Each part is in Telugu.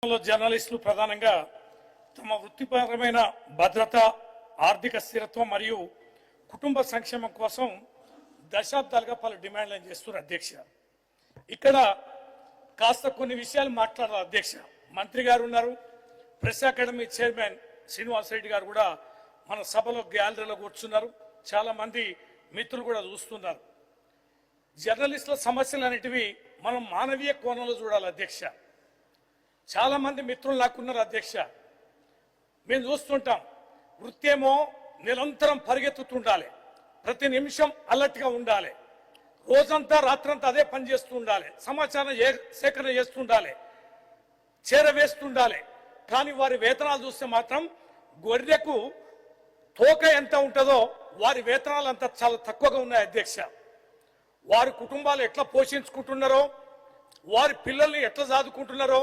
జర్నలిస్టులు ప్రధానంగా తమ వృత్తిపరమైన భద్రత, ఆర్థిక స్థిరత్వం మరియు కుటుంబ సంక్షేమం కోసం దశాబ్దాలుగా పలు డిమాండ్లను చేస్తున్నారు అధ్యక్ష. ఇక్కడ కాస్త కొన్ని విషయాలు మాట్లాడారు అధ్యక్ష. మంత్రి గారు ఉన్నారు, press academy chairman Srinivas Reddy గారు కూడా మన సభలో గ్యాలరీలో కూర్చున్నారు. చాలా మంది మిత్రులు కూడా చూస్తున్నారు. జర్నలిస్టుల సమస్యలు అనేటివి మనం మానవీయ కోణంలో చూడాలి అధ్యక్ష. చాలా మంది మిత్రులు నాకున్నారు అధ్యక్ష. మేము చూస్తుంటాం, వృత్తి ఏమో నిరంతరం పరిగెత్తుతుండాలి, ప్రతి నిమిషం అలర్ట్గా ఉండాలి, రోజంతా రాత్రంతా అదే పని చేస్తూ ఉండాలి, సమాచారం సేకరణ చేస్తుండాలి, చేరవేస్తుండాలి. కానీ వారి వేతనాలు చూస్తే మాత్రం గొర్రెకు తోక ఎంత ఉంటుందో వారి వేతనాలు అంత చాలా తక్కువగా ఉన్నాయి అధ్యక్ష. వారి కుటుంబాలు ఎట్లా పోషించుకుంటున్నారో, వారి పిల్లల్ని ఎట్లా చదువుకుంటున్నారో,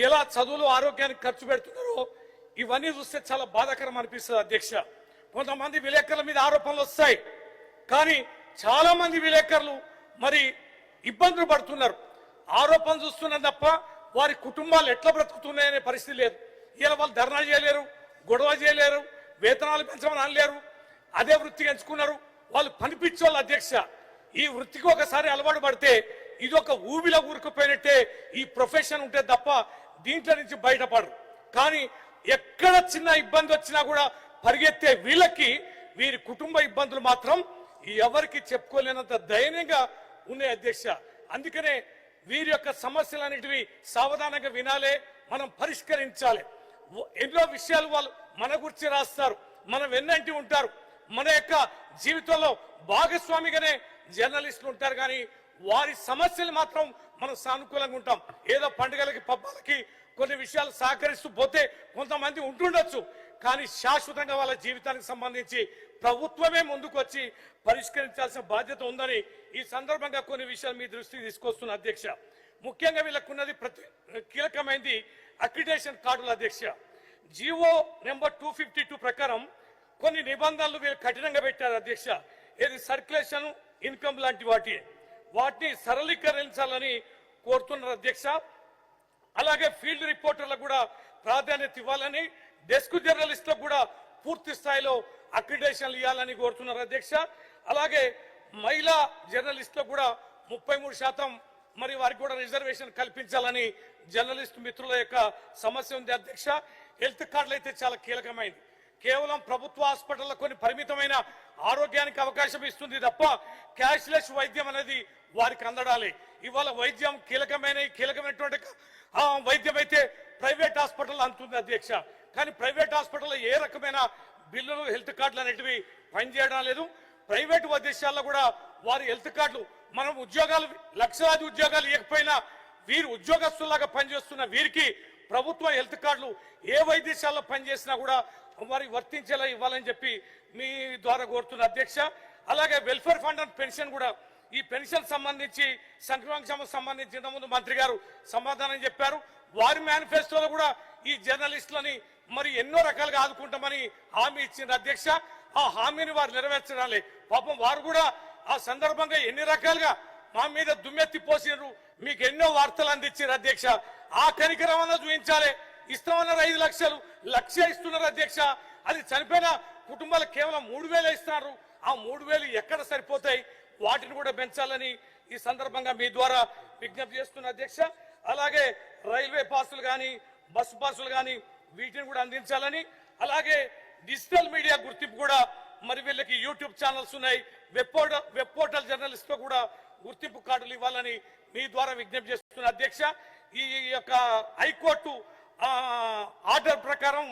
ఎలా చదువులు ఆరోగ్యానికి ఖర్చు పెడుతున్నారో ఇవన్నీ చూస్తే చాలా బాధాకరం అనిపిస్తుంది అధ్యక్ష. కొంతమంది విలేకరుల మీద ఆరోపణలు వస్తాయి, కానీ చాలా మంది విలేకరులు మరి ఇబ్బందులు పడుతున్నారు. ఆరోపణలు చూస్తున్నారు తప్ప వారి కుటుంబాలు ఎట్లా బ్రతుకుతున్నాయనే పరిస్థితి లేదు. ఇలా వాళ్ళు ధర్నా చేయలేరు, గొడవ చేయలేరు, వేతనాలు పెంచమని అనలేరు, అదే వృత్తికి ఎంచుకున్నారు. వాళ్ళు పనిపించోళ్ళు అధ్యక్ష. ఈ వృత్తికి ఒకసారి అలవాటు పడితే ఇది ఒక ఊబిలో ఊరుకుపోయినట్టే ఈ ప్రొఫెషన్ ఉంటే తప్ప దీంట్లో నుంచి బయటపడరు. కానీ ఎక్కడ చిన్న ఇబ్బంది వచ్చినా కూడా పరిగెత్తే వీళ్ళకి వీరి కుటుంబ ఇబ్బందులు మాత్రం ఎవరికి చెప్పుకోలేనంత దయనీయంగా ఉన్నాయి అధ్యక్ష. అందుకనే వీరి యొక్క సమస్యలన్నిటివి సావధానంగా వినాలే, మనం పరిష్కరించాలి. ఎన్నో విషయాలు వాళ్ళు మన గురించి రాస్తారు, మన వెన్నంటి ఉంటారు, మన యొక్క జీవితంలో భాగస్వామిగానే జర్నలిస్టులు ఉంటారు. కానీ వారి సమస్యలు మాత్రం మనం సానుకూలంగా ఉంటాం. ఏదో పండుగలకి పబ్బాలకి కొన్ని విషయాలు సహకరిస్తూ పోతే కొంతమంది ఉంటుండొచ్చు, కానీ శాశ్వతంగా వాళ్ళ జీవితానికి సంబంధించి ప్రభుత్వమే ముందుకు వచ్చి పరిష్కరించాల్సిన బాధ్యత ఉందని ఈ సందర్భంగా కొన్ని విషయాలు మీ దృష్టికి తీసుకొస్తున్న అధ్యక్ష. ముఖ్యంగా వీళ్ళకున్నది కీలకమైనది అక్రిడేషన్ కార్డుల అధ్యక్ష. జీవో నెంబర్ 252 ప్రకారం కొన్ని నిబంధనలు వీళ్ళు కఠినంగా పెట్టారు అధ్యక్ష. ఇది సర్క్యులేషన్, ఇన్కమ్ లాంటి వాటిని సరళీకరించాలని కోరుతున్నారు అధ్యక్ష. అలాగే ఫీల్డ్ రిపోర్టర్లకు కూడా ప్రాధాన్యత ఇవ్వాలని, డెస్క్ జర్నలిస్టులకు కూడా పూర్తి స్థాయిలో అక్రిడేషన్లు ఇవ్వాలని కోరుతున్నారు అధ్యక్ష. అలాగే మహిళా జర్నలిస్టులకు కూడా 33% మరి వారికి కూడా రిజర్వేషన్ కల్పించాలని జర్నలిస్టు మిత్రుల యొక్క సమస్య ఉంది అధ్యక్ష. హెల్త్ కార్డులు అయితే చాలా కీలకమైంది. కేవలం ప్రభుత్వ హాస్పిటల్లో కొన్ని పరిమితమైన ఆరోగ్యానికి అవకాశం ఇస్తుంది తప్ప క్యాష్లెస్ వైద్యం అనేది వారికి అందడాలి. ఇవాళ వైద్యం కీలకమైనటువంటి వైద్యం అయితే ప్రైవేట్ హాస్పిటల్ అందుతుంది అధ్యక్ష. కానీ ప్రైవేట్ హాస్పిటల్లో ఏ రకమైన బిల్లులు, హెల్త్ కార్డులు అనేటివి పనిచేయడం లేదు. ప్రైవేట్ వైద్యశాలలో కూడా వారి హెల్త్ కార్డులు, మనం ఉద్యోగాలు లక్షలాది ఉద్యోగాలు ఇవ్వకపోయినా వీరు ఉద్యోగస్తులాగా పనిచేస్తున్న వీరికి ప్రభుత్వ హెల్త్ కార్డులు ఏ వైద్యశాలలో పనిచేసినా కూడా వారికి వర్తించేలా ఇవ్వాలని చెప్పి మీ ద్వారా కోరుతున్న అధ్యక్ష. అలాగే వెల్ఫేర్ ఫండ్ అండ్ పెన్షన్ కూడా, ఈ పెన్షన్ సంబంధించి సంక్షేమం సంబంధించి ఇంతకుముందు మంత్రి గారు సమాధానం చెప్పారు. వారి మేనిఫెస్టోలో కూడా ఈ జర్నలిస్టులని మరి ఎన్నో రకాలుగా ఆదుకుంటామని హామీ ఇచ్చింది అధ్యక్ష. ఆ హామీని వారు నెరవేర్చడాలి. పాపం వారు కూడా ఆ సందర్భంగా ఎన్ని రకాలుగా మా మీద దుమ్మెత్తి పోసినారు, మీకు ఎన్నో వార్తలు అందించారు అధ్యక్ష. ఆ కనికరమన్నా చూపించాలి. ఇస్తామన్నారు 5 లక్షలు, 1 లక్ష ఇస్తున్నారు అధ్యక్ష. అది చనిపోయిన కుటుంబాలకు కేవలం 3,000 ఇస్తున్నారు. ఆ 3,000 ఎక్కడ సరిపోతాయి? వాటిని కూడా పెంచాలని ఈ సందర్భంగా మీ ద్వారా విజ్ఞప్తి చేస్తున్న అధ్యక్ష. అలాగే రైల్వే పాసులు కానీ, బస్సు పాసులు కానీ వీటిని కూడా అందించాలని, అలాగే డిజిటల్ మీడియా గుర్తింపు కూడా, మరి వీళ్ళకి యూట్యూబ్ ఛానల్స్ ఉన్నాయి, వెబ్ పోర్టల్ జర్నలిస్ట్ కూడా గుర్తింపు కార్డులు ఇవ్వాలని మీ ద్వారా విజ్ఞప్తి చేస్తున్న అధ్యక్ష. ఈ యొక్క హైకోర్టు ఆర్డర్ ప్రకారం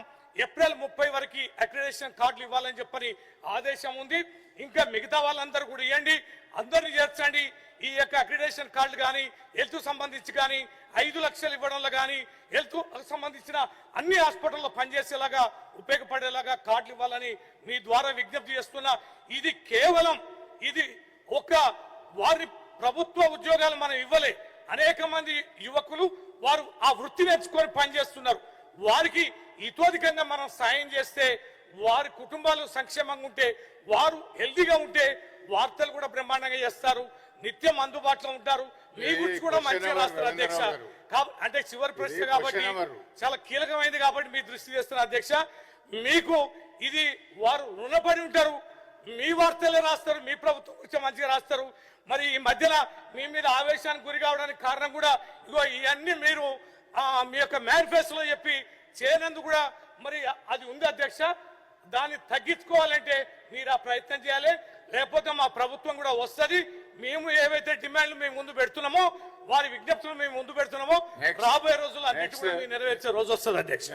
ఏప్రిల్ 30 వరకు అక్రిడేషన్ కార్డులు ఇవ్వాలని చెప్పని ఆదేశం ఉంది. ఇంకా మిగతా వాళ్ళందరూ కూడా ఇవ్వండి, అందరినీ చేర్చండి. ఈ యొక్క అక్రిడేషన్ కార్డులు కానీ, హెల్త్ సంబంధించి కానీ 5 లక్షలు ఇవ్వడంలో కానీ, హెల్త్ సంబంధించిన అన్ని హాస్పిటల్లో పనిచేసేలాగా ఉపయోగపడేలాగా కార్డులు ఇవ్వాలని మీ ద్వారా విజ్ఞప్తి చేస్తున్నా. ఇది కేవలం ఒక వారి ప్రభుత్వ ఉద్యోగాలు మనం ఇవ్వలే. అనేక మంది యువకులు వారు ఆ వృత్తి నేర్చుకొని పనిచేస్తున్నారు. వారికి ఇతోధికంగా మనం సాయం చేస్తే, వారి కుటుంబాలు సంక్షేమంగా ఉంటే, వారు హెల్తీగా ఉంటే వార్తలు కూడా బ్రహ్మాండంగా చేస్తారు, నిత్యం అందుబాటులో ఉంటారు. మీ గురించి కూడా మంచిగా రాస్తారు అధ్యక్ష. అంటే చివరి ప్రశ్న ఇది కాబట్టి question number. చాలా కీలకమైంది కాబట్టి మీ దృష్టి చేస్తున్న అధ్యక్ష, మీకు ఇది వారు రుణపడి ఉంటారు, మీ వార్తలే రాస్తారు, మీ ప్రభుత్వం గురించి మంచిగా రాస్తారు. మరి ఈ మధ్యన మీ మీద ఆవేశానికి గురి కావడానికి కారణం కూడా ఇగో ఇవన్నీ మీరు మీ యొక్క మేనిఫెస్టోలో చెప్పి చేయనందుకు కూడా మరి అది ఉంది అధ్యక్ష. దాన్ని తగ్గించుకోవాలంటే మీరు ఆ ప్రయత్నం చేయాలి, లేకపోతే మా ప్రభుత్వం కూడా వస్తుంది. మేము ఏవైతే డిమాండ్లు మేము ముందు పెడుతున్నామో, వారి విజ్ఞప్తులు మేము ముందు పెడుతున్నామో, రాబోయే రోజుల్లో అన్నిటి కూడా నెరవేర్చే రోజు వస్తుంది అధ్యక్ష.